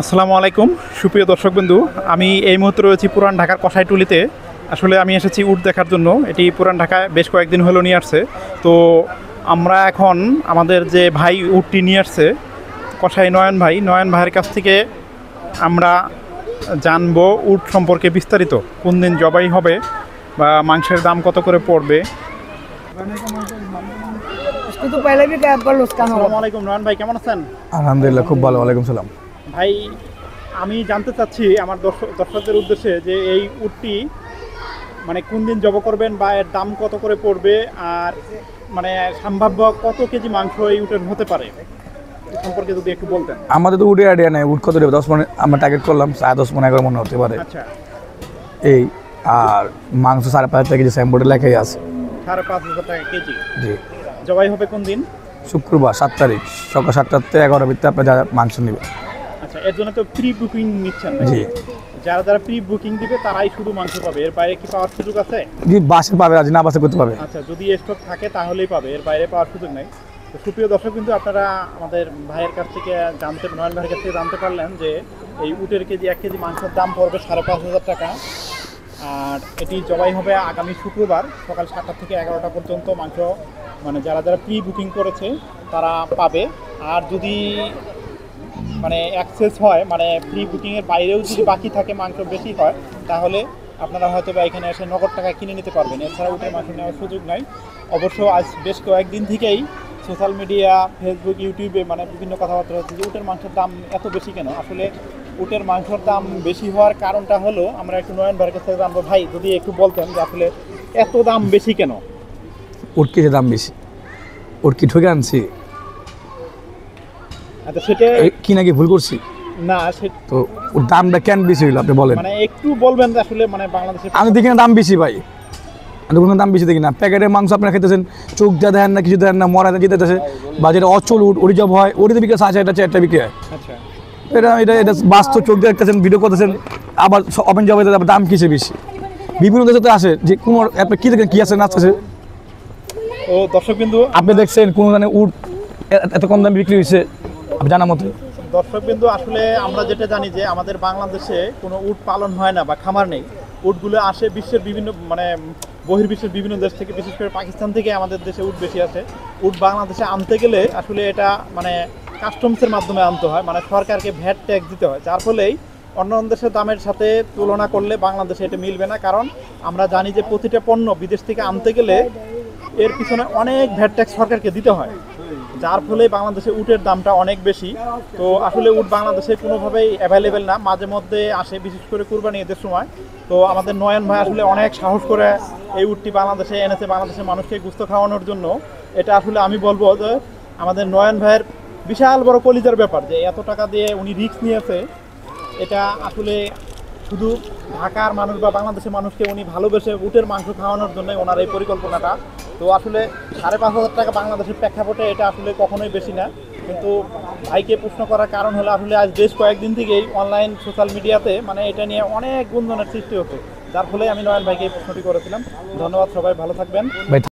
আসসালামু আলাইকুম সুপ্রিয় দর্শকবন্ধু, আমি এই মুহূর্তে রয়েছি পুরান ঢাকার কষাইটুলিতে। আসলে আমি এসেছি উট দেখার জন্য। এটি পুরান ঢাকায় বেশ কয়েকদিন হলো নিয়ে আসছে। তো আমরা এখন আমাদের যে ভাই উটটি নিয়ে আসছে, কষাই নয়ন ভাইয়ের কাছ থেকে আমরা জানবো উট সম্পর্কে বিস্তারিত, কোন দিন জবাই হবে বা মাংসের দাম কত করে পড়বে। আসসালামু আলাইকুম নয়ন ভাই, কেমন আছেন? আলহামদুলিল্লাহ, খুব ভালো। ওয়ালাইকুম সালাম। ভাই, আমি জানতে চাচ্ছি আমার দর্শকদের উদ্দেশ্যে যে এই উটটি মানে কোন দিন জব করবেন বা এর দাম কত করে পড়বে, আর মানে সম্ভাব্য কত কেজি মাংস এই উটের হতে পারে এই সম্পর্কে যদি একটু বলতেন। আমাদের তো উঠে আইডিয়া নেই, উঠ কত দেবে? 10 মনে আমরা টার্গেট করলাম, 10 মনে 11 মনে হতে পারে। আচ্ছা, এই আর মাংস 5.5 কেজি সাইনবোর্ডে লেখাই আছে। 5,500 টাকা কেজি। জি। জবাই হবে কোন দিন? শুক্রবার 7 তারিখ সকাল 7টা থেকে 11টার ভিতরে আপনি যারা মাংস নেবেন। আচ্ছা, এর জন্য তো প্রি বুকিং নিচ্ছেন না? জি। যারা প্রি বুকিং দিবে তারাই শুধু মাংস পাবে, এর বাইরে কি পাওয়ার সুযোগ আছে? জি, বাসে পাবে, আজ না বাসে করতে পাবে। আচ্ছা, যদি স্টক থাকে তাহলেই পাবে, এর বাইরে পাওয়ার সুযোগ নেই। তো সুপ্রিয় দর্শক, কিন্তু আপনারা আমাদের ভাইয়ের কাছ থেকে নয়ন ভাইয়ের কাছ থেকে জানতে পারলেন যে এই উটের কেজি 1 কেজি মাংসের দাম পড়বে 5,500 টাকা। আর এটি জবাই হবে আগামী শুক্রবার সকাল 7টা থেকে 11টা পর্যন্ত। মাংস মানে যারা প্রি বুকিং করেছে তারা পাবে। আর যদি মানে অ্যাক্সেস হয়, মানে প্রি বুকিংয়ের বাইরেও যদি বাকি থাকে, মাংস বেশি হয়, তাহলে আপনারা হয়তো বা এখানে এসে নগদ টাকা কিনে নিতে পারবেন। এছাড়া উটের মাংস নেওয়ার সুযোগ নাই। অবশ্য আজ বেশ কয়েকদিন থেকেই সোশ্যাল মিডিয়া, ফেসবুক, ইউটিউবে মানে বিভিন্ন কথাবার্তা হচ্ছে যে উটের মাংসের দাম এত বেশি কেন। আসলে উটের মাংসের দাম বেশি হওয়ার কারণটা হলো, আমরা একটু নয়ন ভাইয়ের কাছ থেকে জানবো। ভাই, যদি একটু বলতেন যে আসলে এত দাম বেশি কেন? উট কিসের দাম বেশি? উট কি ঠকে আনছি? আচ্ছা, সেটা কি নাকি ভুল করছি? না, তো ওর দামটা কেন বেশি হইলো আপনি বলেন। মানে একটু বলবেন যে আসলে মানে বাংলাদেশে আমি দেখি না দাম বেশি ভাই, আমি কোনো দাম বেশি দেখি না। প্যাকেটের মাংস আপনারা খেতেছেন, চোখ যা দেন না, কিছু দেন না, মরা যেতেছে। বা যেটা অচল উঠ, ওরি জব হয়, ওরিতে বিক্রি 6,000 বিক্রি হয়। আচ্ছা, এটা বাস্তব চোখ দিয়ে দেখতেছেন, ভিডিও করতেছেন। আবার ওপেন জব হয়ে দাম কিসে বেশি? বিভিন্ন দেশে তো আসে যে কোনো আপনি কী দেখেন, কী আছে না আছে। ও দর্শক বিন্দু, আপনি দেখছেন কোনো মানে উট এত কম দামে বিক্রি হয়েছে আপনি জানার মতো? দর্শকবিন্দু, আসলে আমরা যেটা জানি যে আমাদের বাংলাদেশে কোনো উট পালন হয় না বা খামার নেই। উটগুলো আসে বিশ্বের বিভিন্ন মানে বহির্বিশ্বের বিভিন্ন দেশ থেকে, বিশেষ করে পাকিস্তান থেকে আমাদের দেশে উট বেশি আসে। উট বাংলাদেশে আনতে গেলে আসলে এটা মানে কাস্টমসের মাধ্যমে আনতে হয়, মানে সরকারকে ভ্যাট ট্যাক্স দিতে হয়, যার ফলেই অন্য দেশের দামের সাথে তুলনা করলে বাংলাদেশে এটা মিলবে না। কারণ আমরা জানি যে প্রতিটা পণ্য বিদেশ থেকে আনতে গেলে এর পিছনে অনেক ভ্যাট ট্যাক্স সরকারকে দিতে হয়, যার ফলে বাংলাদেশে উটের দামটা অনেক বেশি। তো আসলে উট বাংলাদেশে কোনোভাবেই অ্যাভেলেবেল না, মাঝে মধ্যে আসে, বিশেষ করে কুরবানি ঈদের সময়। তো আমাদের নয়ন ভাই আসলে অনেক সাহস করে এই উটটি বাংলাদেশে এনেছে, বাংলাদেশের মানুষকে গোশত খাওয়ানোর জন্য। এটা আসলে আমি বলবো যে আমাদের নয়ন ভাইয়ের বিশাল বড় কলিজার ব্যাপার যে এত টাকা দিয়ে উনি রিস্ক নিয়েছে। এটা আসলে শুধু ঢাকার মানুষ বা বাংলাদেশের মানুষকে উনি ভালোবেসে উটের মাংস খাওয়ানোর জন্য ওনার এই পরিকল্পনাটা। তো আসলে 5,500 টাকা বাংলাদেশের প্রেক্ষাপটে এটা আসলে কখনোই বেশি না। কিন্তু ভাইকে প্রশ্ন করার কারণ হলো আসলে আজ বেশ কয়েকদিন থেকেই অনলাইন সোশ্যাল মিডিয়াতে মানে এটা নিয়ে অনেক গুঞ্জনের সৃষ্টি হচ্ছে, যার ফলে আমি নয়ন ভাইকে এই প্রশ্নটি করেছিলাম। ধন্যবাদ, সবাই ভালো থাকবেন।